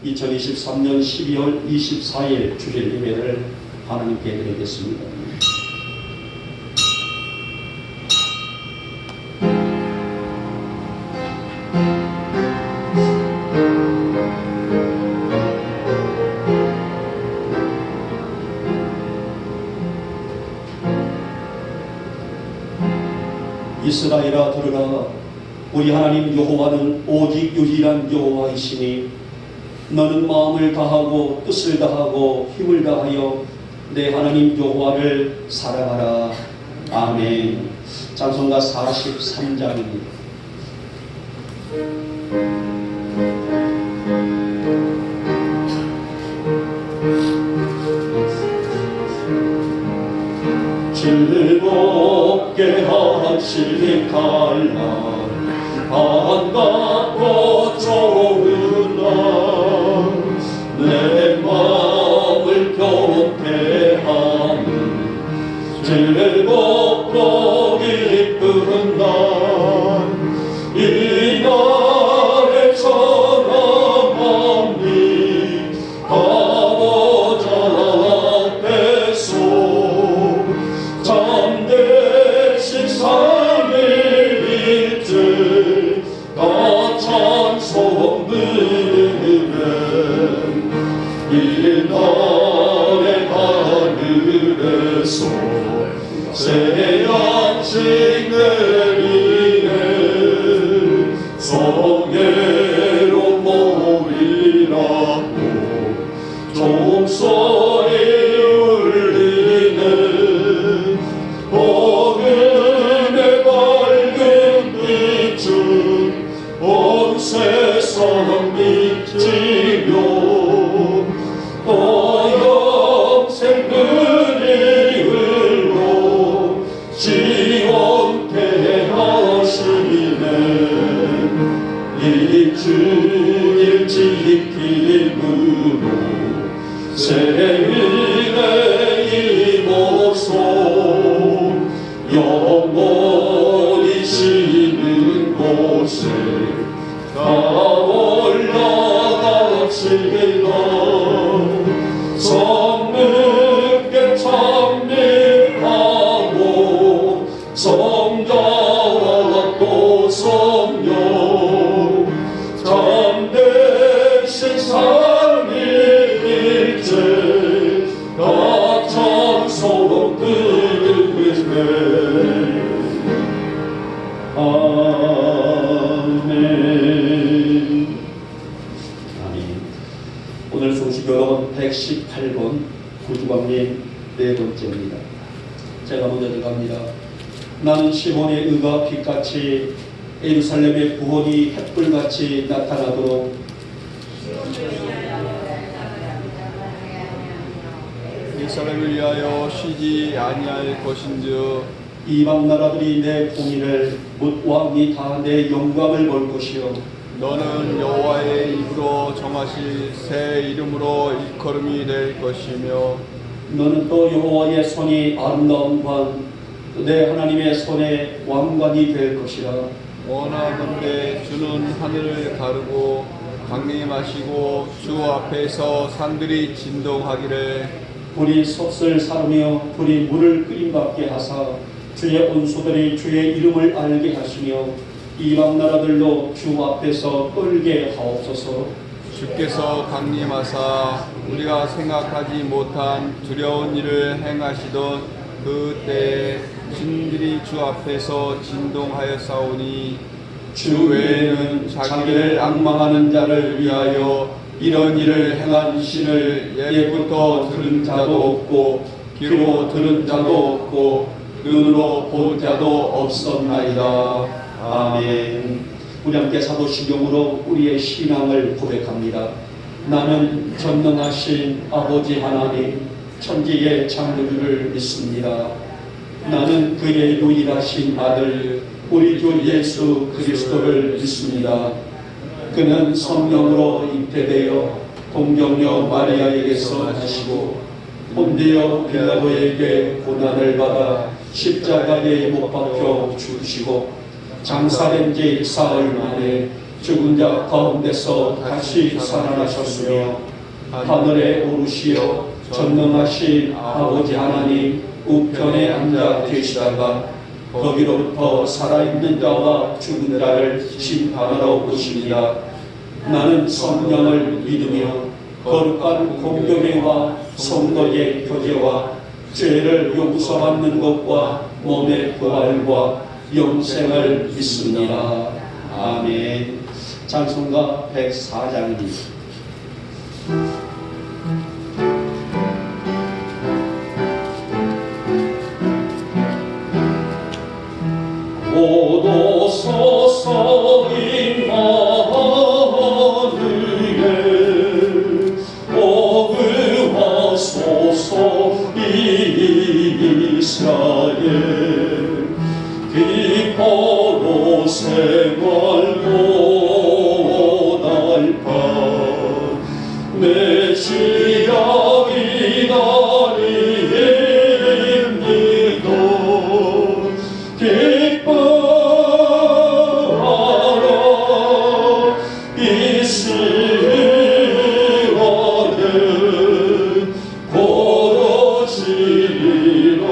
2023년 12월 24일 주일 예배를 하나님께 드리겠습니다. 이스라엘아 들으라. 우리 하나님 여호와는 오직 유일한 여호와이시니 너는 마음을 다하고 뜻을 다하고 힘을 다하여 내 하나님 여호와를 사랑하라. 아멘. 찬송가 43장입니다. 즐겁게 하시는 갈날 반갑고 좋은 날 내 마음을 교태하는 즐겁고 기쁜 날 이 날에 전함합니 아버지 앞에서 참되신 삼위일체 다 찬송 드리네. 이 날의 하늘에서 새 양식 내리네. 성회로 모이라고 종소리 울리네. 복음의 밝은 빛은 온 세상 비치며 또 영생들이 흘러 지원케 하시네. 이 주일 지킴으로 새해의 이목소 영원히 쉬는 곳에 다 올라가시리라. 성령께 찬미하고 성자와 또 성령 참되신 삼위일체 다 찬송 드리네. 아멘. 오늘 성수교독은 118번 구주광님 네 번째입니다. 제가 먼저 들어갑니다. 나는 시몬의 의가 빛같이 예루살렘의 구원이 햇불같이 나타나도록 예루살렘을 위하여 쉬지 아니할 것인즉 이방 나라들이 내 공의를 묻 왕이 다 내 영광을 볼 것이요 너는 여호와의 입으로 정하실 새 이름으로 일컬음이 될 것이며 너는 또 여호와의 손이 아름다운 관 내 하나님의 손에 왕관이 될 것이라. 원하건대 주는 하늘을 가르고 강림하시고 주 앞에서 산들이 진동하기를 불이 솥을 사르며 불이 물을 끓임받게 하사 주의 온수들이 주의 이름을 알게 하시며 이방 나라들로 주 앞에서 떨게 하옵소서. 주께서 강림하사 우리가 생각하지 못한 두려운 일을 행하시던 그때에 신들이 주 앞에서 진동하였사오니 주 외에는 자기를 앙망하는 자를 위하여 이런 일을 행한 신을 예부터 들은 자도 없고 귀로 들은 자도 없고 눈으로 본 자도 없었나이다. 아멘. 우리 함께 사도신경으로 우리의 신앙을 고백합니다. 나는 전능하신 아버지 하나님 천지의 창조주를 믿습니다. 나는 그의 유일하신 아들 우리 주 예수 그리스도를 믿습니다. 그는 성령으로 잉태되어 동정녀 마리아에게서 나시고 본디오 빌라도에게 고난을 받아 십자가에 못 박혀 죽으시고 장사된 지 사흘 만에 죽은 자 가운데서 다시 살아나셨으며 하늘에 오르시어 전능하신 아버지 하나님 우편에 앉아 계시다가 거기로부터 살아있는 자와 죽은 자를 심판하러 오십니다. 나는 성령을 믿으며 거룩한 공교회와 성도의 교제와 죄를 용서받는 것과 몸의 부활과 영생을 믿습니다. 아멘. 찬송가 104장입니다. 오도소서 임마누엘 오그하소서 이스라엘 기뻐로 생활고 날파 메시아 기다림니도 기뻐하라 이스라엘 고로시리로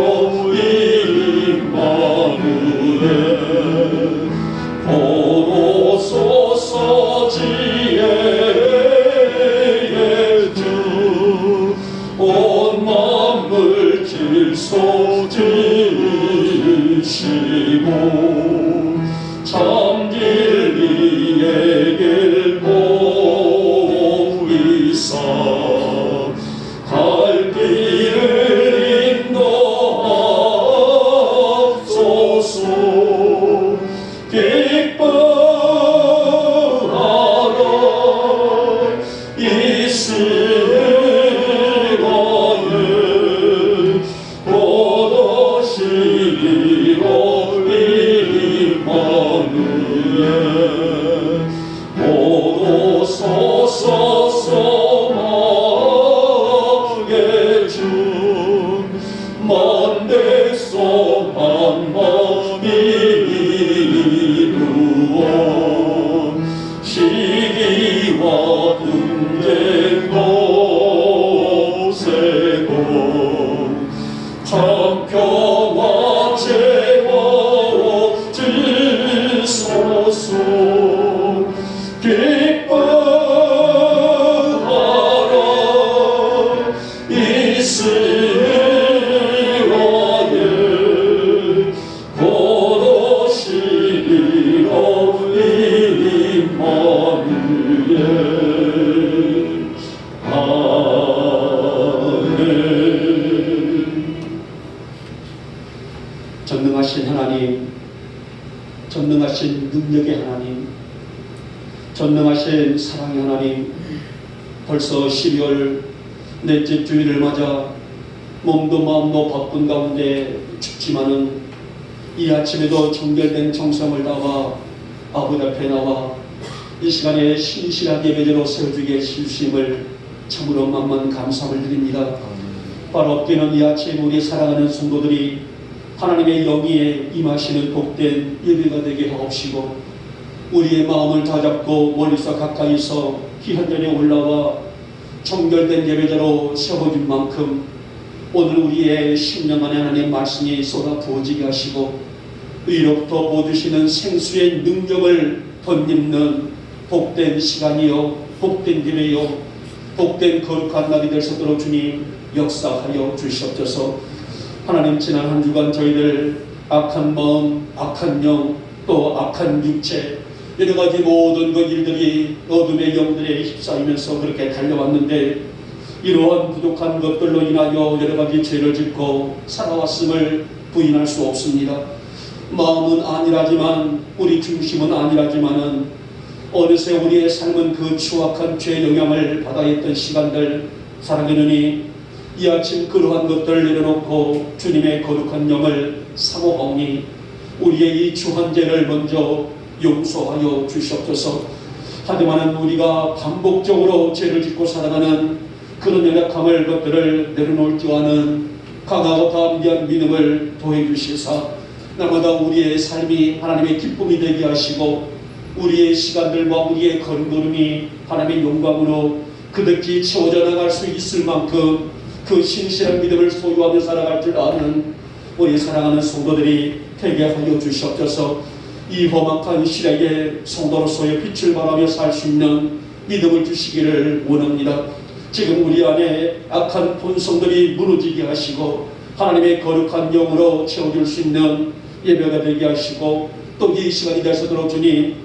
임마누엘 고로소서 지혜의 주 온 만물 질서 지으시고 참 진리의 길 보이사 갈 길을 인도하소서 기뻐하라 이스라엘 고도시리로 임마누엘 오도소서 소망의 주 만백성 한마음 이루어 시기와 분쟁 없애고 참평화 채워주소서 기뻐하라 이스라엘 고로시리로 임마누엘 아멘. 전능하신 하나님, 전능하신 능력의 하나님, 전능하신 사랑의 하나님, 벌써 12월 넷째 주일을 맞아 몸도 마음도 바쁜 가운데 춥지만은 이 아침에도 정결된 정성을 다와 아버지 앞에 나와 이 시간에 신실한 예배자로 세워주기에 주심을 참으로 만만 감사를 드립니다. 바로 엎드리는 이 아침 우리 사랑하는 성도들이 하나님의 영위에 임하시는 복된 예배가 되게 하옵시고 우리의 마음을 다잡고 멀리서 가까이서 귀한 자리에 올라와 정결된 예배자로 세워준 만큼 오늘 우리의 심령 안에 하나님의 말씀이 쏟아 부어지게 하시고 의로부터 보여주시는 생수의 능력을 덧입는 복된 시간이요 복된 기회요 복된 거룩한 날이 될 수 있도록 주님 역사하여 주시옵소서. 하나님 지난 한 주간 저희들 악한 마음, 악한 영, 또 악한 육체 여러 가지 모든 그 일들이 어둠의 영들에 휩싸이면서 그렇게 달려왔는데 이러한 부족한 것들로 인하여 여러 가지 죄를 짓고 살아왔음을 부인할 수 없습니다. 마음은 안일하지만 우리 중심은 안일하지만은 어느새 우리의 삶은 그 추악한 죄의 영향을 받아 있던 시간들 살아가느니 이 아침 그러한 것들을 내려놓고 주님의 거룩한 영을 사모하오니 우리의 이 주한 죄를 먼저 용서하여 주시옵소서. 하지만 우리가 반복적으로 죄를 짓고 살아가는 그런 연약함을 것들을 내려놓을 줄 아는 강하고 담대한 믿음을 더해 주시사 날마다 우리의 삶이 하나님의 기쁨이 되게 하시고 우리의 시간들과 우리의 걸음걸음이 하나님의 영광으로 그득히 채워져 나갈 수 있을 만큼 그 신실한 믿음을 소유하며 살아갈 줄 아는 우리 사랑하는 성도들이 되게 하여 주시옵소서. 이 험악한 시대에 성도로서의 빛을 발하며 살 수 있는 믿음을 주시기를 원합니다. 지금 우리 안에 악한 본성들이 무너지게 하시고 하나님의 거룩한 영으로 채워줄 수 있는 예배가 되게 하시고 또 이 시간이 되서도록 주님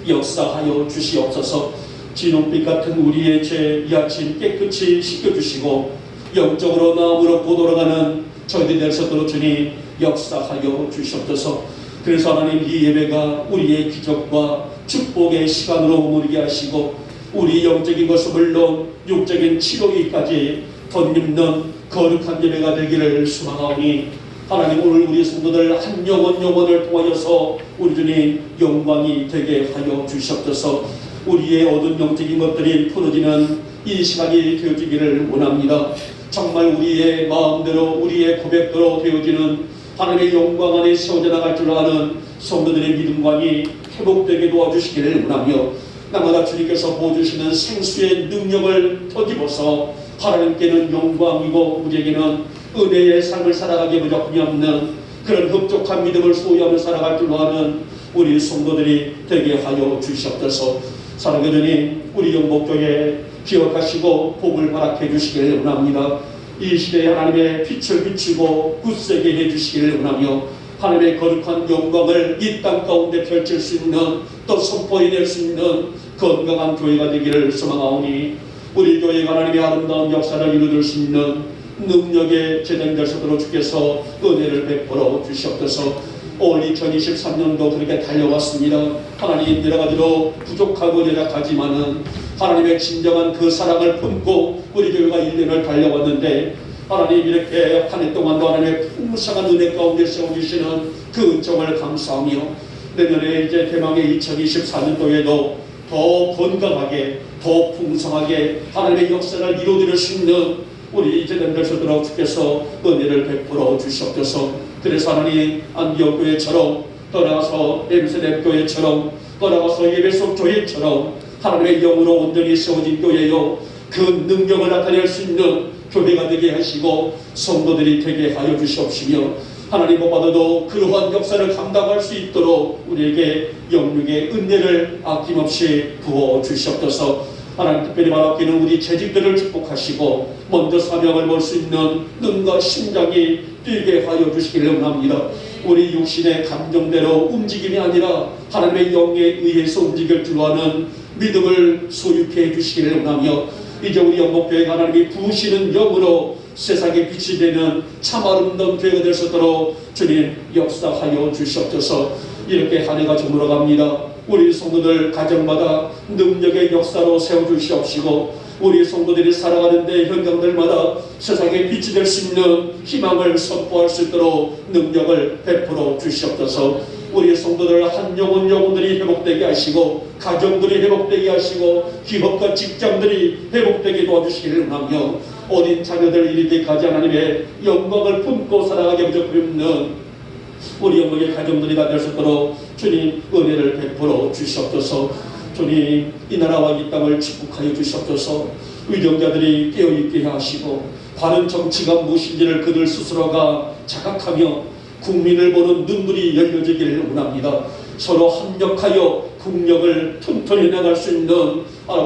역사하여 주시옵소서. 진홍빛 같은 우리의 죄 이 아침 깨끗이 씻겨주시고 영적으로 마음으로 고돌아가는 저희들이 되서도록 주님 역사하여 주시옵소서. 그래서 하나님 이 예배가 우리의 기적과 축복의 시간으로 머물게 하시고 우리 영적인 것은 물론 육적인 치료기까지 덧입는 거룩한 예배가 되기를 소망하오니 하나님 오늘 우리 성도들 한 영혼을 통하여서 우리 주님 영광이 되게 하여 주시옵소서. 우리의 얻은 영적인 것들이 풀어지는 이 시간이 되어지기를 원합니다. 정말 우리의 마음대로 우리의 고백대로 되어지는 하나님의 영광 안에 세워져 나갈 줄 아는 성도들의 믿음관이 회복되게 도와주시기를 원하며 날마다 주님께서 보여주시는 생수의 능력을 더입어서 하나님께는 영광이고 우리에게는 은혜의 삶을 살아가기에 부족함이 없는 그런 흡족한 믿음을 소유하며 살아갈 줄 아는 우리 성도들이 되게 하여 주시옵소서. 사랑의 주님 우리 영복교회 기억하시고 복을 허락해 주시기를 원합니다. 이 시대에 하나님의 빛을 비추고 굳세게 해주시기를 원하며 하나님의 거룩한 영광을 이 땅 가운데 펼칠 수 있는 또 선포해낼 수 있는 건강한 교회가 되기를 소망하오니 우리 교회가 하나님의 아름다운 역사를 이루어질 수 있는 능력의 재단이 되시도록 주께서 은혜를 베풀어 주시옵소서. 올 2023년도 그렇게 달려왔습니다. 하나님 여러 가지로 부족하고 연약하지만은 하나님의 진정한 그 사랑을 품고 우리 교회가 1년을 달려왔는데 하나님 이렇게 한 해 동안도 하나님의 풍성한 은혜 가운데 세워주시는 그 은총을 감사하며 내년에 이제 대망의 2024년도에도 더 건강하게 더 풍성하게 하나님의 역사를 이루어질 수 있는 우리 이제는 되시도록 주께서 은혜를 베풀어 주시옵소서. 그래서 하나님 안디옥 교회처럼 떠나가서 에베소네 교회처럼 떠나가서 예배소 교회처럼 하나님의 영으로 온전히 세워진 교회요 그 능력을 나타낼 수 있는 교회가 되게 하시고 성도들이 되게 하여 주시옵시며 하나님 무엇보다도 그러한 역사를 감당할 수 있도록 우리에게 영육의 은혜를 아낌없이 부어 주시옵소서. 하나님 특별히 바라기는 우리 재직들을 축복하시고 먼저 사명을 볼 수 있는 눈과 심장이 뛰게 하여 주시기를 원합니다. 우리 육신의 감정대로 움직임이 아니라 하나님의 영에 의해서 움직일 줄 아는 믿음을 소유케 해주시기를 원하며 이제 우리 영목교회가 하나님이 부으시는 영으로 세상에 빛이 되는 참 아름다운 교회가 될 수 있도록 주님 역사하여 주시옵소서. 이렇게 한 해가 저물어갑니다. 우리 성도들 가정마다 능력의 역사로 세워주시옵시고 우리 성도들이 살아가는데 현장들마다 세상에 빛이 될 수 있는 희망을 선포할 수 있도록 능력을 베풀어 주시옵소서. 우리 성도들 한 영혼들이 회복되게 하시고 가정들이 회복되게 하시고 기업과 직장들이 회복되게 도와주시기를 원하며 어린 자녀들 이르기까지 하나님의 영광을 품고 살아가게 부족없는 우리 영광의 가정들이 다 될 수 있도록 주님 은혜를 베풀어 주시옵소서. 주님 이 나라와 이 땅을 축복하여 주시옵소서. 위정자들이 깨어있게 하시고 바른 정치가 무엇인지를 그들 스스로가 자각하며 국민을 보는 눈물이 열려지기를 원합니다. 서로 합력하여 국력을 튼튼히 나갈 수 있는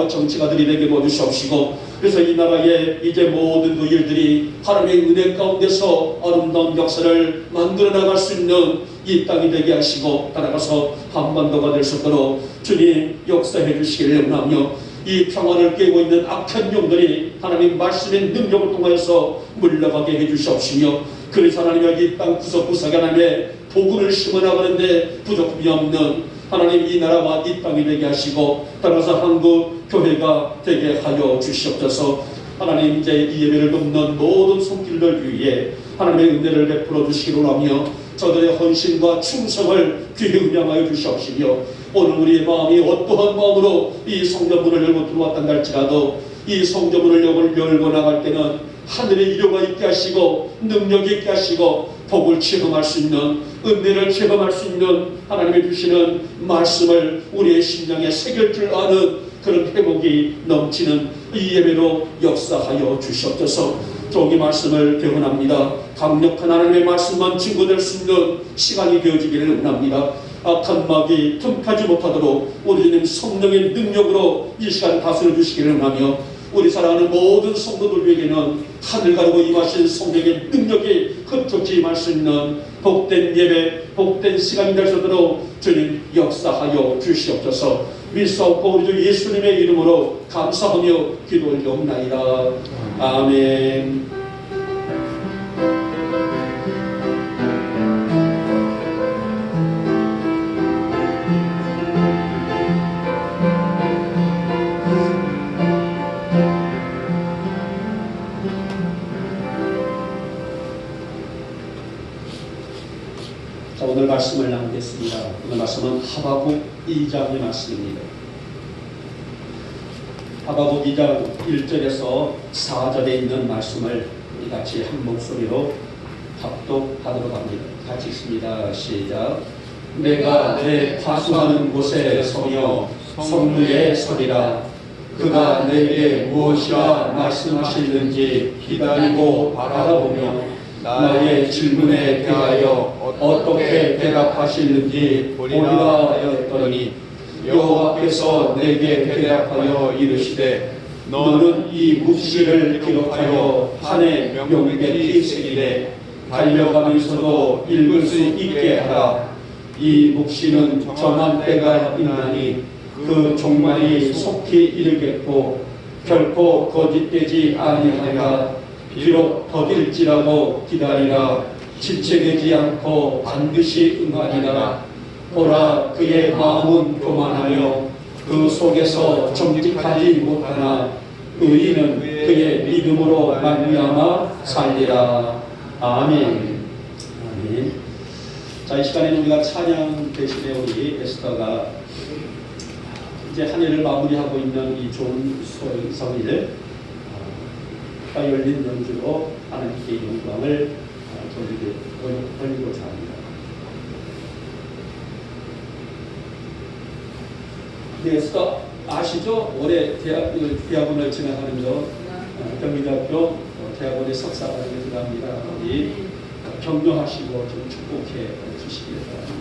정치가들이 되게 도와주시옵시고 그래서 이 나라의 이제 모든 그 일들이 하나님의 은혜 가운데서 아름다운 역사를 만들어 나갈 수 있는 이 땅이 되게 하시고 따라가서 한반도가 될 수 있도록 주님 역사해 주시기를 원하며 이 평화를 깨고 있는 악한 영들이 하나님 말씀의 능력을 통하여서 물러가게 해주시옵시며 그래서 하나님 이 땅 구석구석에 하나님의 복음을 심어나가는데 부족함이 없는 하나님 이 나라와 이 땅이 되게 하시고 따라서 한국 교회가 되게 하여 주시옵소서. 하나님 이제 이 예배를 돕는 모든 손길들 위해 하나님의 은혜를 베풀어 주시기를 하며 저들의 헌신과 충성을 귀히 음양하여 주시옵시며 오늘 우리의 마음이 어떠한 마음으로 이 성전문을 열고 들어왔단 할지라도 이 성전문을 열고 나갈 때는 하늘의 이료가 있게 하시고 능력이 있게 하시고 복을 체험할 수 있는, 은혜를 체험할 수 있는 하나님이 주시는 말씀을 우리의 심령에 새길 줄 아는 그런 회복이 넘치는 이 예배로 역사하여 주시옵소서. 종이 말씀을 대언합니다. 강력한 하나님의 말씀만 증거될 수 있는 시간이 되어지기를 원합니다. 악한 마귀 틈타지 못하도록 우리 주님 성령의 능력으로 이 시간 다스려 주시기를 원하며, 우리 사랑하는 모든 성도들에게는 하늘 가르고 임하신 성령의 능력이 흡족히 임할 수 있는 복된 예배, 복된 시간이 될 수 있도록 주님 역사하여 주시옵소서. 믿사옵고 우리 주 예수님의 이름으로 감사하며 기도 올려옵나이다. 아멘. 자, 오늘 말씀을 나누겠습니다. 오늘 말씀은 하박국 2장의 말씀입니다. 하박국 2장 1절에서 4절에 있는 말씀을 우리 같이 한 목소리로 합독하도록 합니다. 같이 읽습니다. 시작. 내가 내 파수하는 곳에 서며 성루에 서리라. 그가 내게 무엇이라 말씀하시는지 기다리고 바라보며 나의 질문에 대하여 어떻게 대답하시는지 보리라 하였더니, 여호와께서 내게 대답하여 이르시되 너는 이 묵시를 기록하여 판에 명백히 새기되 달려가면서도 읽을 수 있게 하라. 이 묵시는 정한 때가 있나니 그 종말이 속히 이르겠고 결코 거짓되지 아니하리라. 비록 더딜지라도 기다리라. 지체되지 않고 반드시 응하리라. 보라, 그의 마음은 교만하며 그 속에서 정직하지 못하나 의인은 그의 믿음으로 말미암아 살리라. 아멘. 아멘. 자, 이 시간에는 우리가 찬양 대신에 우리 에스더가 이제 한 해를 마무리하고 있는 이 좋은 성일 열린 연주로 하나님께 영광을 돌리고자 합니다. 에스더 아시죠? 올해 대학원을 진행하는 경기대학교 대학원에 석사과정에 들어갑니다. 우리 격려하시고 좀 축복해 주시기 바랍니다.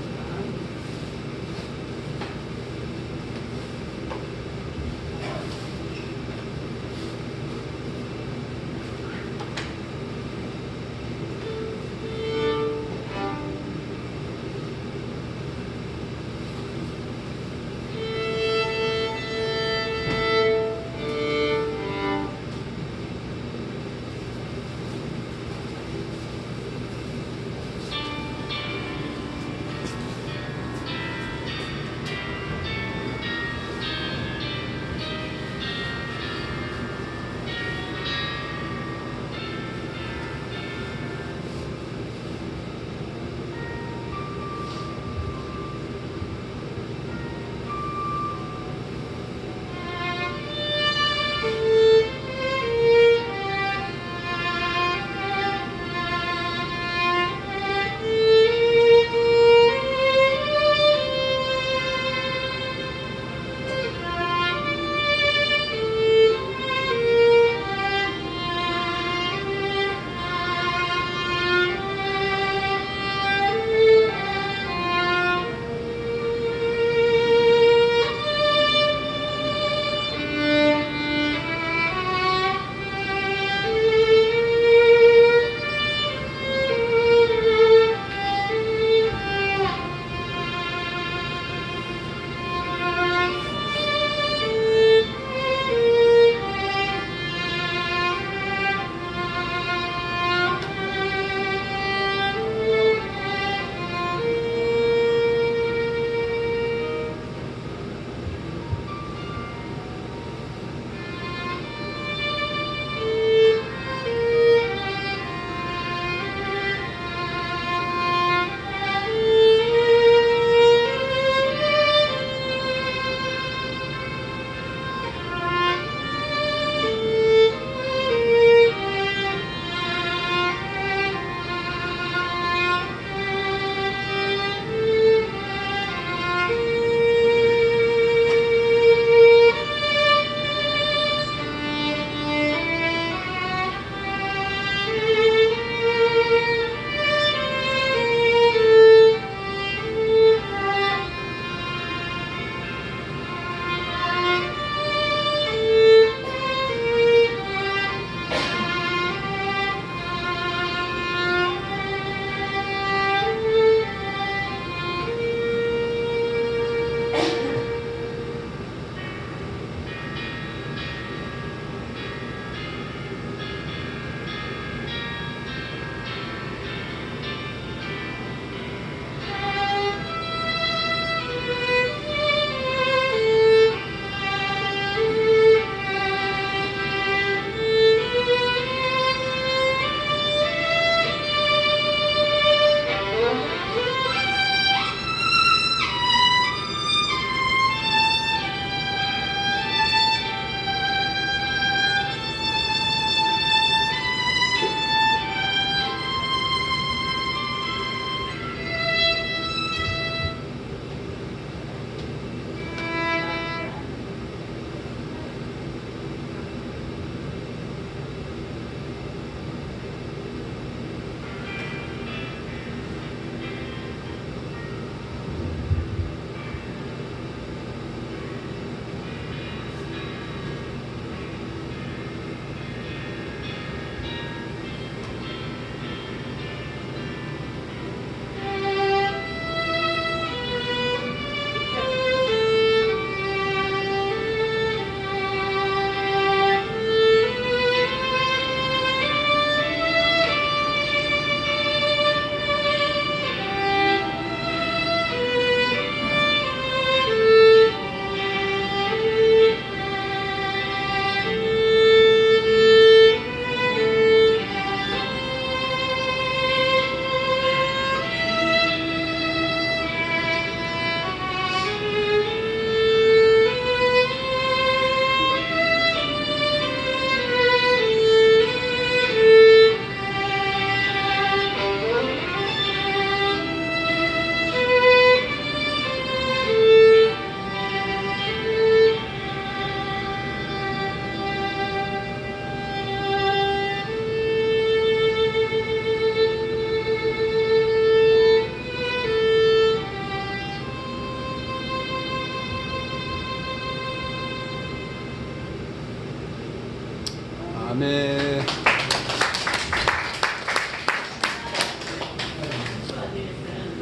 아멘.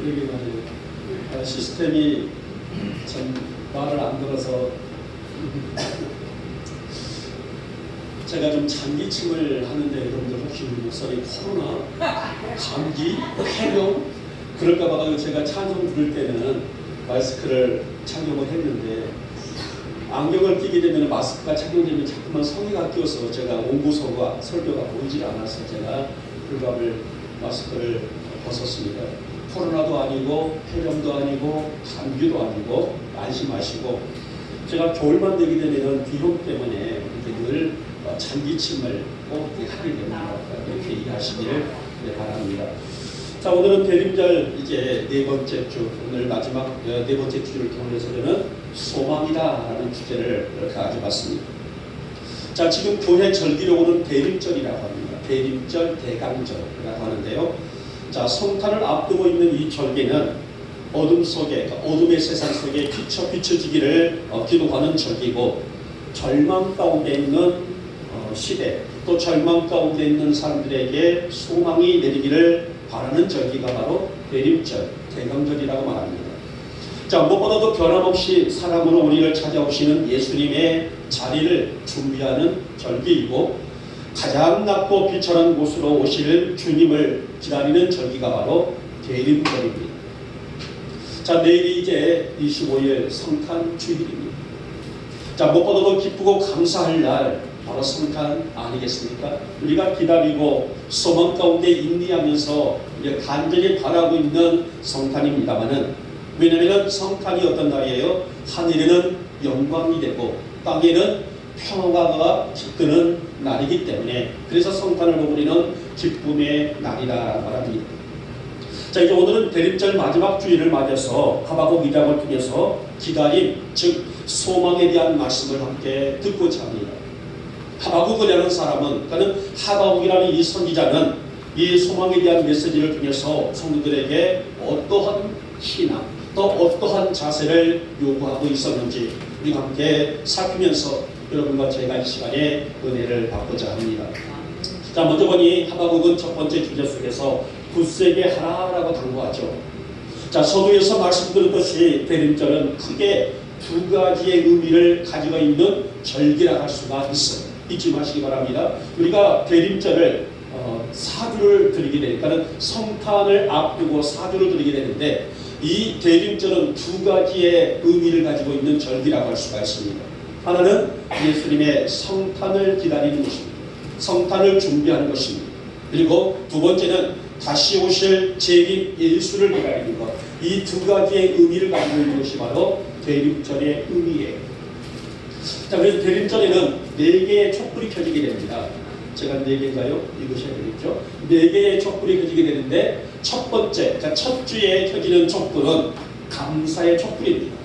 이게 말이에요. 시스템이 참 말을 안 들어서 제가 좀 장기침을 하는데 여러분들 혹시 목소리 코로나, 감기, 폐렴 그럴까 봐 제가 찬송 부를 때는 마스크를 착용을 했는데 안경을 끼게 되면 마스크가 착용되면 자꾸만 성의가 끼어서 제가 온구소가 설교가 보이질 않아서 제가 불갑을 마스크를 벗었습니다. 코로나도 아니고 폐렴도 아니고 감기도 아니고 안심하시고 제가 겨울만 되게 되면 비염 때문에 늘 장기침을 꼭 하게 됩니다. 이렇게 이해하시기를 바랍니다. 자, 오늘은 대림절 이제 네 번째 주, 오늘 마지막 네 번째 주를 통해서 저는 소망이다라는 주제를 가져봤습니다. 자, 지금 교회 절기록으로는 대림절이라고 합니다. 대림절, 대강절이라고 하는데요. 자, 성탄을 앞두고 있는 이 절기는 어둠 속에, 어둠의 세상 속에 비춰지기를 기도하는 절기고, 절망 가운데 있는 시대, 또 절망 가운데 있는 사람들에게 소망이 내리기를 바라는 절기가 바로 대림절, 대강절이라고 말합니다. 자, 무엇보다도 변함없이 사람으로 우리를 찾아오시는 예수님의 자리를 준비하는 절기이고, 가장 낮고 비천한 곳으로 오실 주님을 기다리는 절기가 바로 대림절입니다. 자, 내일이 이제 25일 성탄 주일입니다. 자, 무엇보다도 기쁘고 감사할 날 바로 성탄 아니겠습니까? 우리가 기다리고 소망 가운데 인내하면서 간절히 바라고 있는 성탄입니다만은, 왜냐하면 성탄이 어떤 날이에요? 하늘에는 영광이 되고 땅에는 평화가 깃드는 날이기 때문에, 그래서 성탄을 보고 우리는 기쁨의 날이라 말합니다. 자, 이제 오늘은 대림절 마지막 주일을 맞아서 하박국 2장을 통해서 기다림, 즉 소망에 대한 말씀을 함께 듣고자 합니다. 하박국이라는 사람은, 그러니까 하박국이라는 이 선지자는 이 소망에 대한 메시지를 통해서 성도들에게 어떠한 신앙, 또 어떠한 자세를 요구하고 있었는지 우리가 함께 살피면서 여러분과 제가 이 시간에 은혜를 받고자 합니다. 자, 먼저 보니 하박국은 첫 번째 주제 속에서 굳세게 하라라고 당부하죠. 자, 서두에서 말씀드렸듯이 대림절은 크게 두 가지의 의미를 가지고 있는 절기라 할 수가 있어요. 잊지 마시기 바랍니다. 우리가 대림절을 사주를 드리게 되니까 성탄을 앞두고 사주를 드리게 되는데, 이 대림절은 두 가지의 의미를 가지고 있는 절기라고 할 수가 있습니다. 하나는 예수님의 성탄을 기다리는 것입니다. 성탄을 준비하는 것입니다. 그리고 두 번째는 다시 오실 재림 예수를 기다리는 것. 이 두 가지의 의미를 가지고 있는 것이 바로 대림절의 의미예요. 자, 그래서 대림절에는 네 개의 촛불이 켜지게 됩니다. 제가 네 개인가요? 읽으셔야 되겠죠? 네 개의 촛불이 켜지게 되는데, 첫 번째, 그러니까 첫 주에 켜지는 촛불은 감사의 촛불입니다.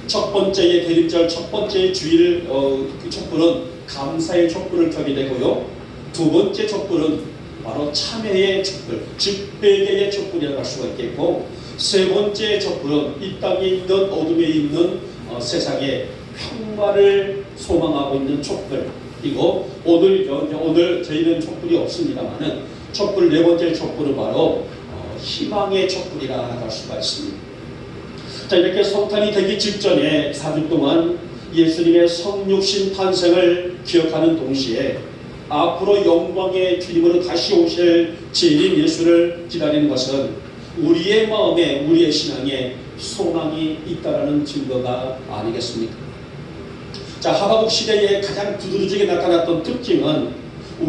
첫 번째의 대림절 첫 번째 주일 그 촛불은 감사의 촛불을 켜게 되고요. 두 번째 촛불은 바로 참회의 촛불, 즉 회개의 촛불이라고 할 수가 있겠고, 세 번째 촛불은 이 땅에 있는 어둠에 있는 세상에 평화를 소망하고 있는 촛불이고, 오늘 저희는 촛불이 없습니다만은 촛불 네 번째 촛불은 바로 희망의 촛불이라 할 수가 있습니다. 자, 이렇게 성탄이 되기 직전에 4주 동안 예수님의 성육신 탄생을 기억하는 동시에 앞으로 영광의 주님으로 다시 오실 재림 예수를 기다리는 것은 우리의 마음에, 우리의 신앙에 소망이 있다는 증거가 아니겠습니까? 자, 하박국 시대에 가장 두드러지게 나타났던 특징은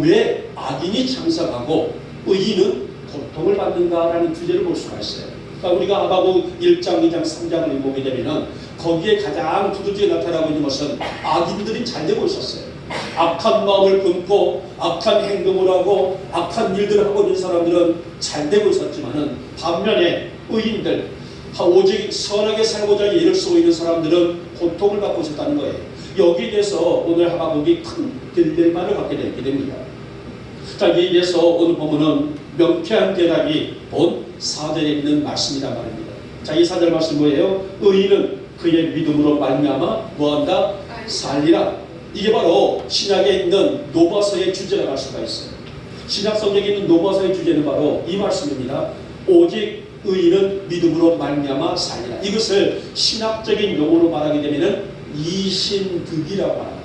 왜 악인이 창성하고 의인은 고통을 받는가라는 주제를 볼 수가 있어요. 그러니까 우리가 하박국 1장, 2장, 3장을 보게 되면 거기에 가장 두드러지게 나타나고 있는 것은 악인들이 잘 되고 있었어요. 악한 마음을 품고 악한 행동을 하고 악한 일들을 하고 있는 사람들은 잘 되고 있었지만은, 반면에 의인들, 오직 선하게 살고자 애를 쓰고 있는 사람들은 고통을 받고 있었다는 거예요. 여기에 대해서 오늘 하박국이 큰 딜레마를 갖게 되게 됩니다. 자, 여기에 대해서 오늘 보면은 명쾌한 대답이 본 4절에 있는 말씀이란 말입니다. 자, 이 4절 말씀 뭐예요? 의인은 그의 믿음으로 말미암아 뭐한다? 살리라. 이게 바로 신약에 있는 로마서의 주제라고 할 수가 있어요. 신약 성경에 있는 로마서의 주제는 바로 이 말씀입니다. 오직 의인은 믿음으로 말미암아 살리라. 이것을 신학적인 용어로 말하게 되면 이신득이라고 말합니다.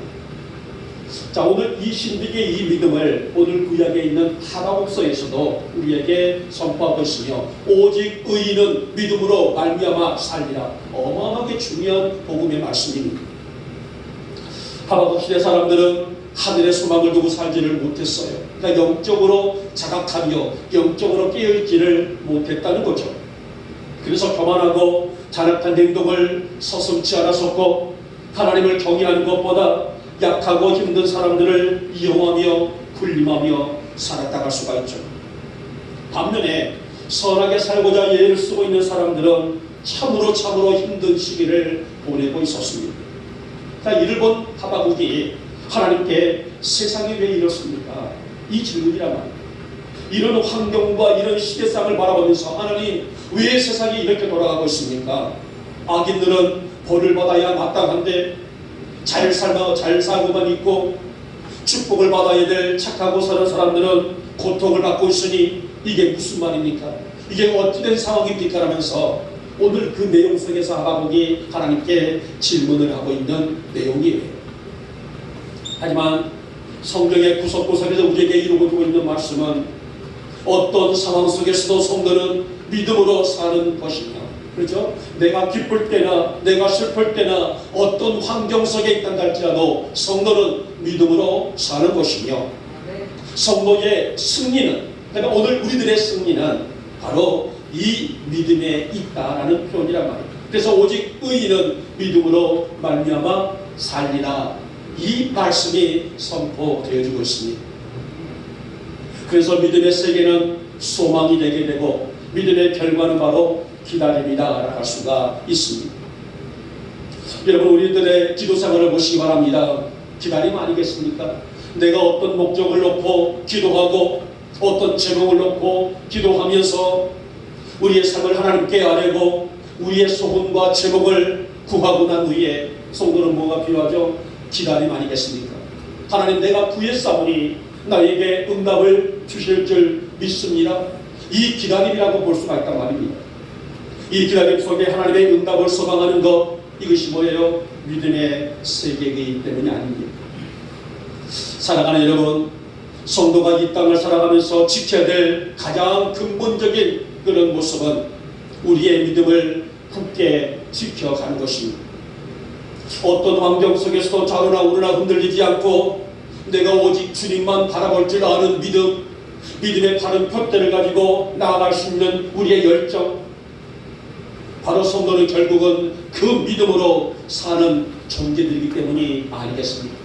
자, 오늘 이 신득의 이 믿음을 오늘 구약에 있는 하박국서에서도 우리에게 선포하고 있으며, 오직 의인은 믿음으로 말미암아 살리라. 어마어마하게 중요한 복음의 말씀입니다. 하박국 시대 사람들은 하늘의 소망을 두고 살지를 못했어요. 그러니까 영적으로 자각하며 영적으로 깨어있지를 못했다는 거죠. 그래서 교만하고 잔악한 행동을 서슴지 않았었고, 하나님을 경외하는 것보다 약하고 힘든 사람들을 이용하며 군림하며 살았다 할 수가 있죠. 반면에 선하게 살고자 예를 쓰고 있는 사람들은 참으로 힘든 시기를 보내고 있었습니다. 자, 이를 본 하박국이 하나님께 세상이 왜 이렇습니까? 이 질문이란 말이에요. 이런 환경과 이런 시대상을 바라보면서 하나님, 왜 세상이 이렇게 돌아가고 있습니까? 악인들은 벌을 받아야 마땅한데 잘 살고만 있고, 축복을 받아야 될 착하고 사는 사람들은 고통을 받고 있으니 이게 무슨 말입니까? 이게 어찌된 상황입니까? 라면서 오늘 그 내용 속에서 하박국이 하나님께 질문을 하고 있는 내용이에요. 하지만 성경의 구석구석에서 우리에게 이루어지고 있는 말씀은 어떤 상황 속에서도 성도는 믿음으로 사는 것이며, 그렇죠? 내가 기쁠 때나 내가 슬플 때나 어떤 환경 속에 있다 할지라도 성도는 믿음으로 사는 것이며, 성도의 승리는, 그러니까 오늘 우리들의 승리는 바로 이 믿음에 있다라는 표현이란 말이에요. 그래서 오직 의인은 믿음으로 말미암아 살리라, 이 말씀이 선포되어지고 있습니다. 그래서 믿음의 세계는 소망이 되게 되고, 믿음의 결과는 바로 기다림이다 할 수가 있습니다. 여러분, 우리들의 기도생활을 보시기 바랍니다. 기다림 아니겠습니까? 내가 어떤 목적을 놓고 기도하고 어떤 제목을 놓고 기도하면서 우리의 삶을 하나님께 아뢰고 우리의 소원과 제목을 구하고 난 후에 성도는 뭐가 필요하죠? 기다림 아니겠습니까? 하나님, 내가 구했사오니 나에게 응답을 주실 줄 믿습니다. 이 기다림이라고 볼 수가 있단 말입니다. 이 기다림 속에 하나님의 응답을 소망하는 것, 이것이 뭐예요? 믿음의 세계이기 때문이 아닙니다. 사랑하는 여러분, 성도가 이 땅을 살아가면서 지켜야 될 가장 근본적인 그런 모습은 우리의 믿음을 굳게 지켜가는 것입니다. 어떤 환경 속에서도 좌우나 우르나 흔들리지 않고 내가 오직 주님만 바라볼 줄 아는 믿음, 믿음의 바른 표대를 가지고 나아갈 수 있는 우리의 열정, 바로 성도는 결국은 그 믿음으로 사는 존재들이기 때문이 아니겠습니까?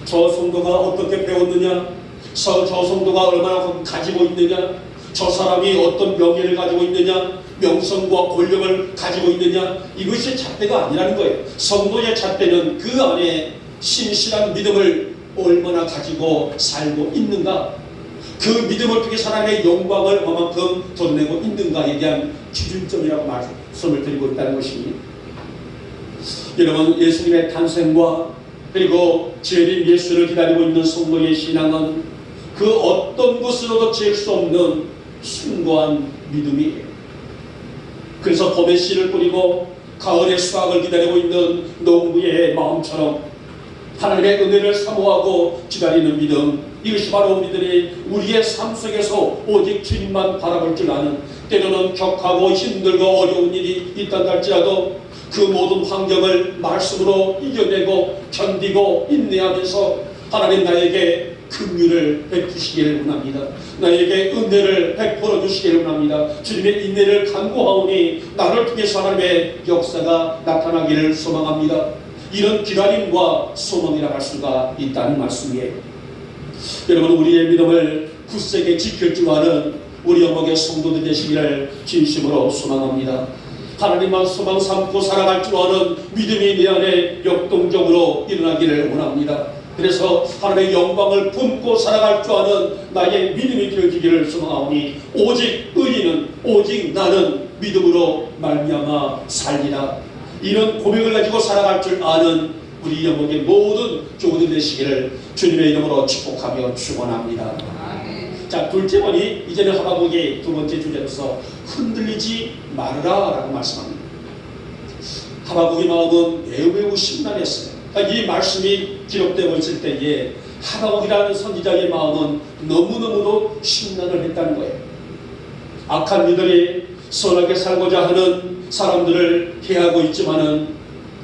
저 성도가 어떻게 배웠느냐, 저 성도가 얼마나 가지고 있느냐, 저 사람이 어떤 명예를 가지고 있느냐, 명성과 권력을 가지고 있느냐, 이것이 잣대가 아니라는 거예요. 성도의 잣대는 그 안에 신실한 믿음을 얼마나 가지고 살고 있는가, 그 믿음을 통해 하나님의 영광을 얼마만큼 드러내고 있는가에 대한 기준점이라고 말씀을 드리고 있다는 것입니다. 여러분, 예수님의 탄생과 그리고 재림 예수를 기다리고 있는 성도의 신앙은 그 어떤 것으로도 잴 수 없는 숭고한 믿음이에요. 그래서 봄에 씨를 뿌리고 가을에 수확을 기다리고 있는 농부의 마음처럼 하나님의 은혜를 사모하고 기다리는 믿음, 이것이 바로 우리의 삶 속에서 오직 주님만 바라볼 줄 아는, 때로는 격하고 힘들고 어려운 일이 있다 할지라도 그 모든 환경을 말씀으로 이겨내고 견디고 인내하면서 하나님, 나에게 긍휼을 베푸시기를 원합니다. 나에게 은혜를 베풀어 주시기를 원합니다. 주님의 인내를 간구하오니 나를 통해서 하나님의 역사가 나타나기를 소망합니다. 이런 기다림과 소망이라 할 수가 있다는 말씀이에요. 여러분, 우리의 믿음을 굳세게 지킬 줄 아는 우리 영역의 성도들 되시기를 진심으로 소망합니다. 하나님만 소망 삼고 살아갈 줄 아는 믿음이 내 안에 역동적으로 일어나기를 원합니다. 그래서 하나님의 영광을 품고 살아갈 줄 아는 나의 믿음이 되어지기를 소망하오니 오직 의인은, 오직 나는 믿음으로 말미암아 살리라. 이런 고백을 가지고 살아갈 줄 아는 우리 영혼의 모든 교우들 되시기를 주님의 이름으로 축복하며 축원합니다. 자, 둘째 번이 이제는 하바국의 두 번째 주제로서 흔들리지 말으라 라고 말씀합니다. 하바국의 마음은 매우 심란했어요. 그러니까 이 말씀이 기록되고 있을 때에 하바국이라는 선지자의 마음은 너무너무도 심란을 했다는 거예요. 악한 이들이 선하게 살고자 하는 사람들을 해하고 있지만은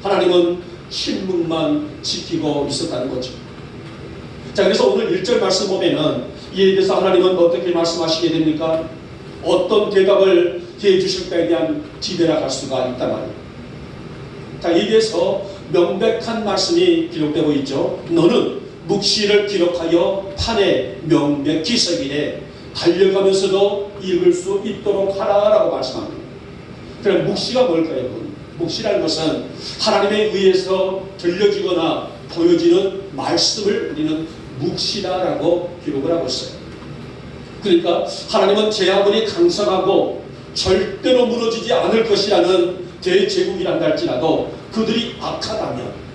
하나님은 침묵만 지키고 있었다는 거죠. 자, 그래서 오늘 1절 말씀 보면은 이에 대해서 하나님은 어떻게 말씀하시게 됩니까? 어떤 대답을 해 주실까에 대한 기대라 할 수가 있단 말이에요. 자, 이에 대해서 명백한 말씀이 기록되고 있죠. 너는 묵시를 기록하여 판에 명백히 새기되 달려가면서도 읽을 수 있도록 하라라고 말씀합니다. 그럼 묵시가 뭘까요? 묵시라는 것은 하나님에 의해서 들려지거나 보여지는 말씀을 우리는 묵시다라고 기록을 하고 있어요. 그러니까 하나님은 제아문이 강성하고 절대로 무너지지 않을 것이라는 대제국이란다 할지라도 그들이 악하다면,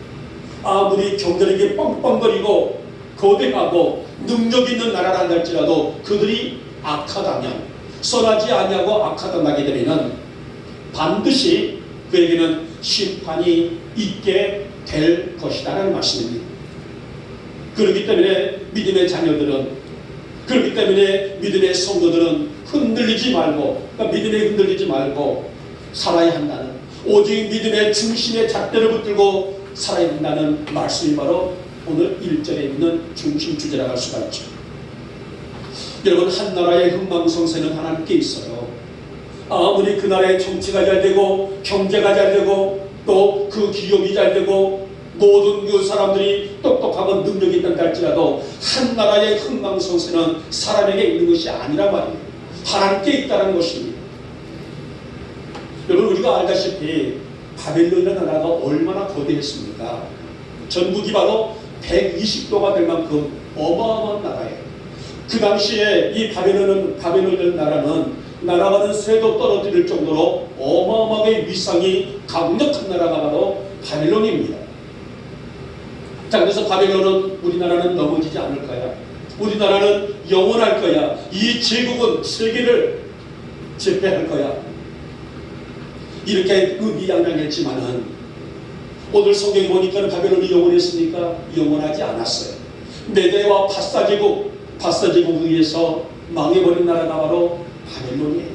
아무리 경제력이 뻥뻥거리고 거대하고 능력 있는 나라란다 할지라도 그들이 악하다면, 선하지 아니하고 악하다나게 되면 반드시 그에게는 심판이 있게 될 것이다라는 말씀입니다. 그렇기 때문에 믿음의 자녀들은, 그렇기 때문에 믿음의 성도들은 흔들리지 말고, 그러니까 믿음에 흔들리지 말고 살아야 한다는, 오직 믿음의 중심의 잣대를 붙들고 살아야 한다는 말씀이 바로 오늘 1절에 있는 중심 주제라고 할 수가 있죠. 여러분, 한 나라의 흥망성쇠는 하나님께 있어요. 아무리 그 나라의 정치가 잘 되고 경제가 잘 되고 또 그 기업이 잘 되고 모든 그 사람들이 똑똑하고 능력이 있다고 할지라도 한 나라의 흥망성쇠는 사람에게 있는 것이 아니란 말이에요. 하나님께 있다는 것입니다. 여러분, 우리가 알다시피 바벨론이라는 나라가 얼마나 거대했습니까? 전국이 바로 120도가 될 만큼 어마어마한 나라예요. 그 당시에 이 바벨론이라는 나라는 날아가는 새도 떨어뜨릴 정도로 어마어마하게 위상이 강력한 나라가 바로 바벨론입니다. 자, 그래서 바벨론은 우리나라는 넘어지지 않을 거야. 우리나라는 영원할 거야. 이 제국은 세계를 제패할 거야. 이렇게 의미양양했지만은 오늘 성경에 보니까 바벨론이 영원했습니까? 영원하지 않았어요. 메대와 바사 제국에 의해서 망해버린 나라가 바로 바벨론이에요.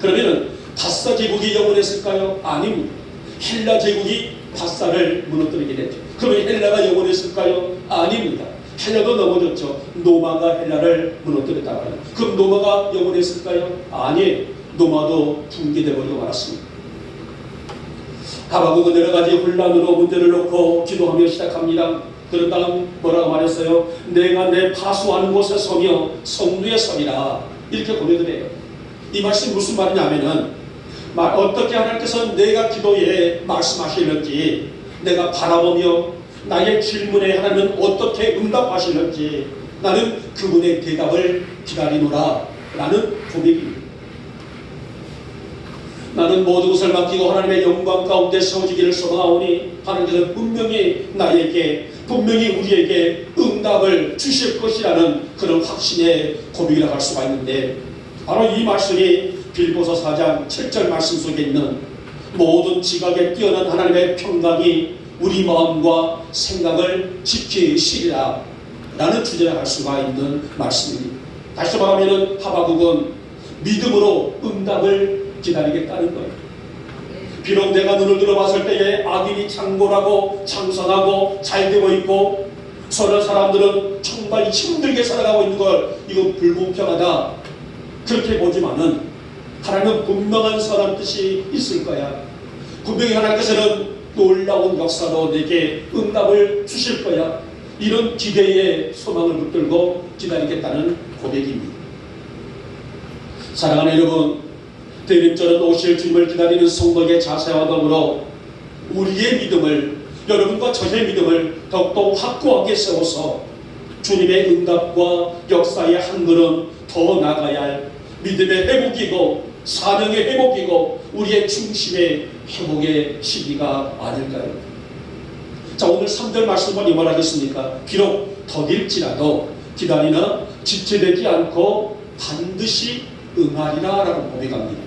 그러면은 바사 제국이 영원했을까요? 아닙니다. 헬라 제국이 바사를 무너뜨리게 됐죠. 그러면 헬라가 영원했을까요? 아닙니다. 헬라도 넘어졌죠. 노마가 헬라를 무너뜨렸다고 합니다. 그럼 노마가 영원했을까요? 아니에요. 노마도 붕괴되어버리고 말았습니다. 하바국은 여러 가지 혼란으로 문제를 놓고 기도하며 시작합니다. 그런 다음 뭐라고 말했어요? 내가 내 파수하는 곳에 서며 성루에 서리라, 이렇게 고백을 해요. 이 말씀이 무슨 말이냐면은 어떻게 하나님께서 내가 기도에 말씀하시는지, 내가 바라보며 나의 질문에 하나님은 어떻게 응답하시는지 나는 그분의 대답을 기다리노라 라는 고백입니다. 나는 모든 것을 맡기고 하나님의 영광 가운데 세워지기를 소망하오니 하나님께서 분명히 나에게, 분명히 우리에게 응답을 주실 것이라는 그런 확신의 고백이라고 할 수가 있는데, 바로 이 말씀이 빌보서 4장 7절 말씀 속에 있는 모든 지각에 뛰어난 하나님의 평강이 우리 마음과 생각을 지키시리라 라는 주제를 할 수가 있는 말씀입니다. 다시 말하면 하바국은 믿음으로 응답을 기다리겠다는 거예요. 비록 내가 눈을 들어봤을 때에 악인이 창궐하고 창성하고 잘되고 있고 선한 사람들은 정말 힘들게 살아가고 있는 걸, 이거 불공평하다 그렇게 보지만은 하나님은 분명한 선한 뜻이 있을 거야. 분명히 하나님께서는 놀라운 역사로 내게 응답을 주실 거야. 이런 기대의 소망을 붙들고 기다리겠다는 고백입니다. 사랑하는 여러분, 대림절은 오실 주님을 기다리는 성도의 자세와 더불어 우리의 믿음을, 여러분과 저의 믿음을 더욱더 확고하게 세워서 주님의 응답과 역사의 한 걸음 더 나아가야 할 믿음의 회복이고 사명의 회복이고 우리의 중심의 회복의 시기가 아닐까요? 자, 오늘 3절 말씀 보니 뭐라 하겠습니까? 비록 더딜지라도 기다리나 지체되지 않고 반드시 응하리라 라고 고백합니다.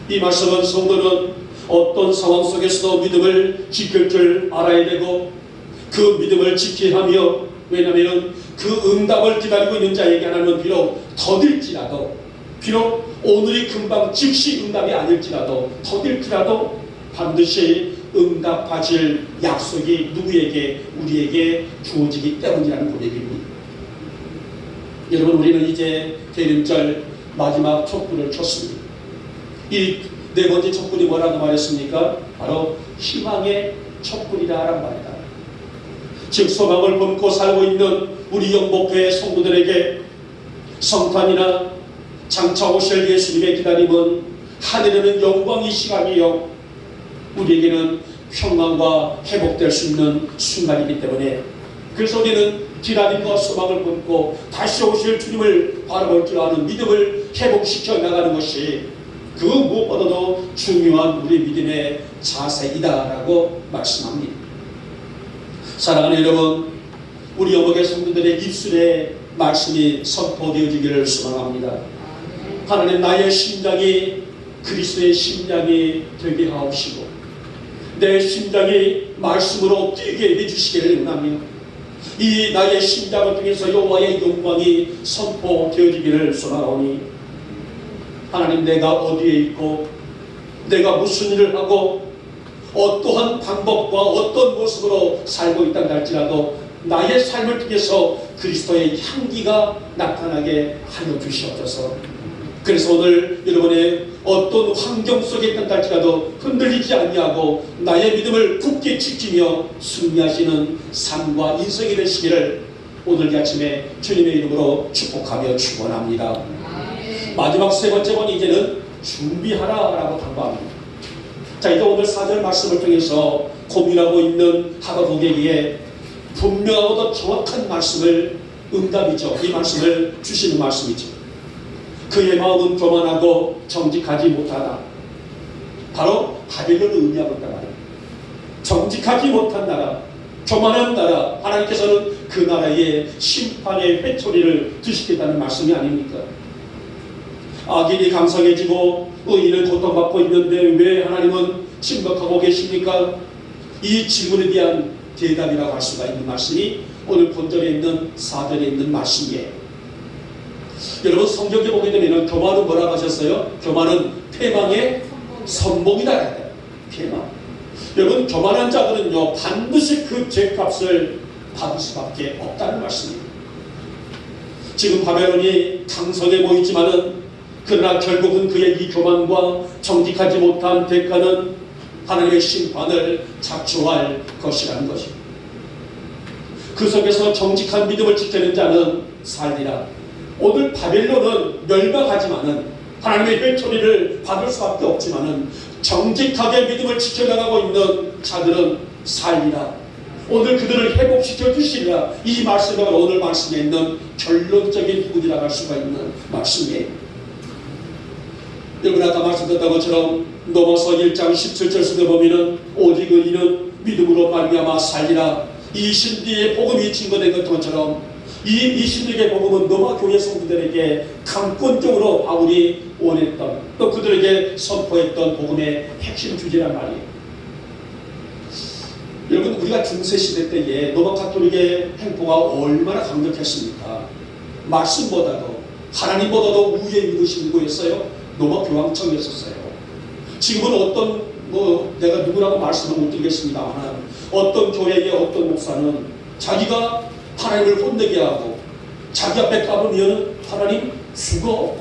이 말씀은 성도는 어떤 상황 속에서도 믿음을 지킬 줄 알아야 되고 그 믿음을 지켜야 하며, 왜냐하면 그 응답을 기다리고 있는 자에게 하나님은 비록 더딜지라도, 비록 오늘이 금방 즉시 응답이 아닐지라도, 더딜지라도 반드시 응답하실 약속이 누구에게? 우리에게 주어지기 때문이라는 고백입니다. 여러분, 우리는 이제 대림절 마지막 촛불을 켰습니다. 이 네 번째 촛불이 뭐라고 말했습니까? 바로 희망의 촛불이라는 말이다. 즉 소망을 품고 살고 있는 우리 영목교회 성도들에게 성탄이나 장차 오실 예수님의 기다림은 하늘에는 영광의 시간이요, 우리에게는 평안과 회복될 수 있는 순간이기 때문에, 그래서 우리는 기다림과 소망을 품고 다시 오실 주님을 바라볼 줄 아는 믿음을 회복시켜 나가는 것이 그 무엇보다도 중요한 우리 믿음의 자세이다라고 말씀합니다. 사랑하는 여러분, 우리 영목의 성도들의 입술에 말씀이 선포되어지기를 소망합니다. 하나님, 나의 심장이 그리스도의 심장이 되게 하옵시고 내 심장이 말씀으로 뛰게 해주시기를 원하며, 이 나의 심장을 통해서 여호와의 영광이 선포되어지기를 소망하오니, 하나님, 내가 어디에 있고 내가 무슨 일을 하고 어떠한 방법과 어떤 모습으로 살고 있다고 할지라도 나의 삶을 통해서 그리스도의 향기가 나타나게 하여 주시옵소서. 그래서 오늘 여러분의 어떤 환경 속에 있다고 할지라도 흔들리지 아니하고 나의 믿음을 굳게 지키며 승리하시는 삶과 인생이 되시기를 오늘 아침에 주님의 이름으로 축복하며 축원합니다. 마지막 세 번째 번, 이제는 준비하라라고 당부합니다. 자, 이제 오늘 4절 말씀을 통해서 고민하고 있는 하박국에게 분명하고도 정확한 말씀을, 응답이죠. 이 말씀을 주시는 말씀이죠. 그의 마음은 교만하고 정직하지 못하다. 바로 바벨론을 의미하고 있단 말이에요. 정직하지 못한 나라, 교만한 나라, 하나님께서는 그 나라의 심판의 회초리를 드시겠다는 말씀이 아닙니까? 악인이 강성해지고 의인은 고통받고 있는데 왜 하나님은 침묵하고 계십니까? 이 질문에 대한 대답이라고 할 수가 있는 말씀이 오늘 본절에 있는 4절에 있는 말씀이에요. 여러분, 성경에 보게 되면 교만은 뭐라고 하셨어요? 교만은 패망의 선봉이다. 패망. 여러분, 교만한 자들은요 반드시 그 죄값을 받을 수밖에 없다는 말씀입니다. 지금 바벨론이 강성해 보이지만은, 그러나 결국은 그의 이 교만과 정직하지 못한 대가는 하나님의 심판을 자초할 것이라는 것입니다. 그 속에서 정직한 믿음을 지키는 자는 살리라. 오늘 바벨론은 멸망하지만은, 하나님의 회초리를 받을 수밖에 없지만은, 정직하게 믿음을 지켜나가고 있는 자들은 살리라. 오늘 그들을 회복시켜 주시리라. 이 말씀이 오늘 말씀에 있는 결론적인 부분이라고 할 수가 있는 말씀이에요. 여러분, 아까 말씀드렸던 것처럼 넘어서 1장 17절 속에 보면은 오직 의인은 믿음으로 말미암아 살리라. 이 신비의 복음이 증거된 것처럼 이 신비의 복음은 로마 교회 성도들에게 강권적으로 바울이 원했던, 또 그들에게 선포했던 복음의 핵심 주제란 말이에요. 여러분, 우리가 중세시대 때에 로마 가톨릭의 행포가 얼마나 강력했습니까? 말씀보다도, 하나님보다도 우위에 있는 것이 누구였어요? 로마 교황청이었어요. 지금은 어떤, 내가 누구라고 말씀을 못 드리겠습니다만, 어떤 교회의 어떤 목사는 자기가 하나님을 혼내게 하고 자기 앞에 까불면 하나님 죽어,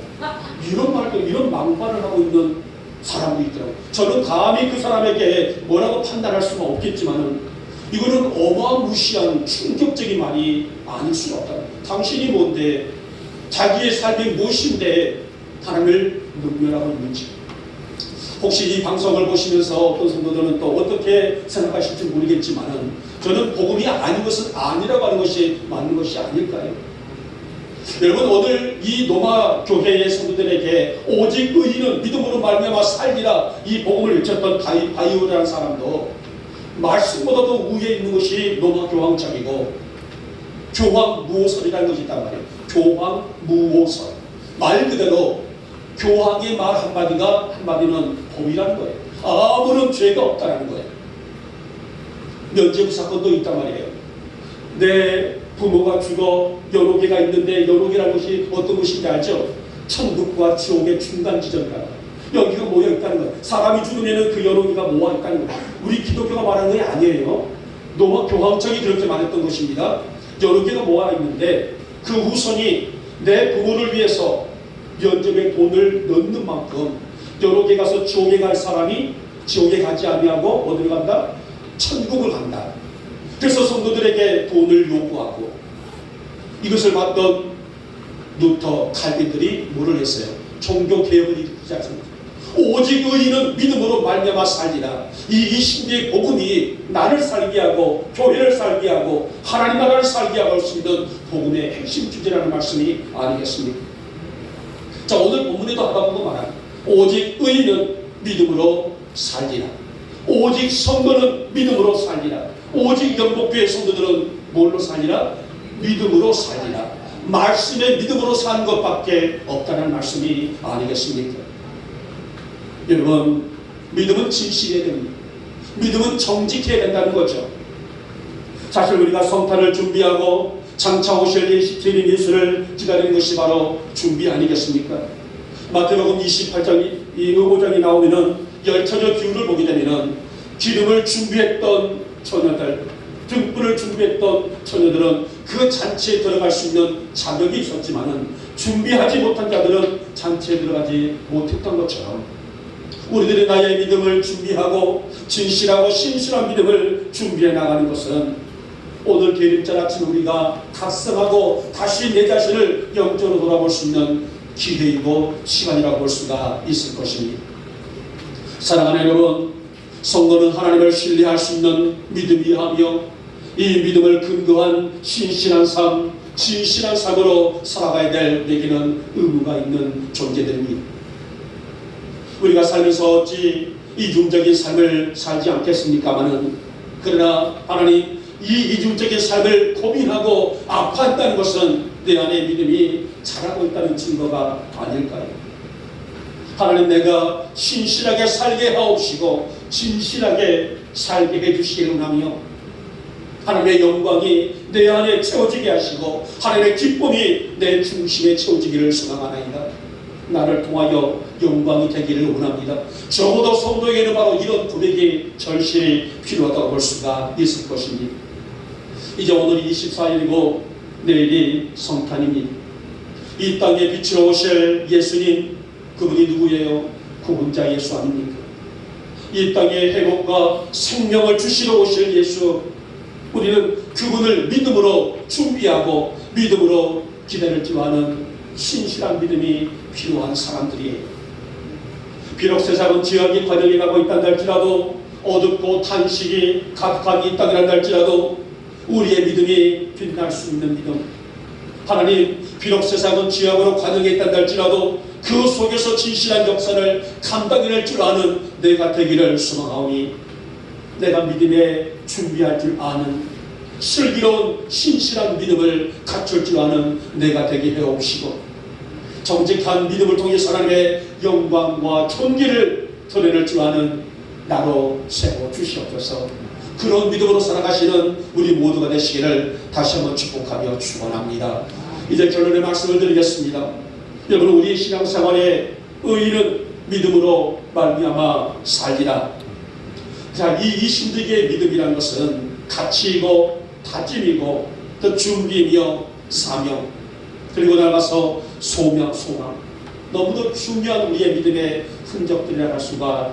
이런 말도, 이런 망발을 하고 있는 사람도 있더라고요. 저는 감히 그 사람에게 뭐라고 판단할 수가 없겠지만은, 이거는 어마무시한 충격적인 말이 아닐 수가 없다. 당신이 뭔데, 자기의 삶이 무엇인데 하나님을 능멸하고 있는지. 혹시 이 방송을 보시면서 어떤 성도들은 또 어떻게 생각하실지 모르겠지만은, 저는 복음이 아닌 것은 아니라고 하는 것이 맞는 것이 아닐까요? 여러분, 오늘 이 로마 교회의 성도들에게 오직 의인은 믿음으로 말미암아 살리라, 이 복음을 외쳤던 바이오라는 사람도 말씀보다도 위에 있는 것이 로마 교황청이고 교황무호설이라는 것이 있단 말이에요. 교황무호설. 말 그대로 교황의 말 한마디는 법이라는 거예요. 아무런 죄가 없다는 거예요. 면죄부 사건도 있단 말이에요. 내 부모가 죽어 연옥이가 있는데 연옥이라는 것이 어떤 것인지 알죠? 천국과 지옥의 중간 지점이다. 여기가 모여 있다는 거예요. 사람이 죽으면 그 연옥이가 모아 있다는 거예요. 우리 기독교가 말하는 게 아니에요. 로마 교황청이 그렇게 말했던 것입니다. 연옥이가 모아 있는데 그 후손이 내 부모를 위해서 면접에 돈을 넣는 만큼 연옥에 가서 지옥에 갈 사람이 지옥에 가지 아니하고 어디를 간다? 천국을 간다. 그래서 성도들에게 돈을 요구하고 이것을 받던 루터, 칼빈들이 뭐를 했어요? 종교 개혁을 일으키지 않습니까? 오직 의인은 믿음으로 말미암아 살리라. 이 신비의 복음이 나를 살게 하고 교회를 살게 하고 하나님 나라를 살게 하고 할 수 있는 복음의 핵심 주제라는 말씀이 아니겠습니까? 자, 오늘 본문에도 하다 보고 말합니다. 오직 의인은 믿음으로 살리라. 오직 성도는 믿음으로 살리라. 오직 영복교회 성도들은 뭘로 살리라? 믿음으로 살리라. 말씀에 믿음으로 사는 것밖에 없다는 말씀이 아니겠습니까? 여러분, 믿음은 진실해야 됩니다. 믿음은 정직해야 된다는 거죠. 사실 우리가 성탄을 준비하고 장차 오실 주님 예수를 기다리는 것이 바로 준비 아니겠습니까? 마태복음 28장 5장이 나오면은 열처녀 기운을 보게 되면은 기름을 준비했던 처녀들, 등불을 준비했던 처녀들은 그 잔치에 들어갈 수 있는 자격이 있었지만은 준비하지 못한 자들은 잔치에 들어가지 못했던 것처럼 우리들이 나의 믿음을 준비하고 진실하고 신실한 믿음을 준비해 나가는 것은 오늘 계립절 아침 우리가 각성하고 다시 내 자신을 영적으로 돌아볼 수 있는 기회이고 시간이라고 볼 수가 있을 것입니다. 사랑하는 여러분, 성도는 하나님을 신뢰할 수 있는 믿음이야 하며 이 믿음을 근거한 신실한 삶, 진실한 삶으로 살아가야 될 우리에게는 의무가 있는 존재들입니다. 우리가 살면서 어찌 이중적인 삶을 살지 않겠습니까마는 그러나 하나님 이 이중적인 삶을 고민하고 아파한다는 것은 내 안에 믿음이 자라고 있다는 증거가 아닐까요? 하나님 내가 신실하게 살게 하옵시고 진실하게 살게 해주시기를 원하며 하나님의 영광이 내 안에 채워지게 하시고 하나님의 기쁨이 내 중심에 채워지기를 소망하나이다. 나를 통하여 영광이 되기를 원합니다. 적어도 성도에게는 바로 이런 고백이 절실히 필요하다고 볼 수가 있을 것입니다. 이제 오늘이 24일이고 내일이 성탄입니다. 이 땅에 빛으로 오실 예수님, 그분이 누구예요? 그 혼자 예수 아닙니까? 이 땅에 회복과 생명을 주시러 오실 예수, 우리는 그분을 믿음으로 준비하고 믿음으로 기다릴 줄 아는 신실한 믿음이 필요한 사람들이에요. 비록 세상은 죄악의 과정에 가고 있다는 할지라도 어둡고 탄식이 가득한 이 땅이란 할지라도 우리의 믿음이 빛날 수 있는 믿음, 하나님 비록 세상은 죄악으로 과정에 있다는 할지라도 그 속에서 진실한 역사를 감당해낼 줄 아는 내가 되기를 소망하오니 내가 믿음에 준비할 줄 아는 슬기로운 신실한 믿음을 갖출 줄 아는 내가 되게 해옵시고 정직한 믿음을 통해 하나님의 영광과 존귀를 드러낼 줄 아는 나로 세워주시옵소서. 그런 믿음으로 살아가시는 우리 모두가 되시기를 다시 한번 축복하며 축원합니다. 이제 결론의 말씀을 드리겠습니다. 여러분, 우리 신앙생활의 의의는 믿음으로 말미암아 살리라. 자, 이 신득의 믿음이라는 것은 가치이고 다짐이고 또 준비이며 사명, 그리고 나아가서 소망, 너무도 중요한 우리의 믿음의 흔적들이라 할 수가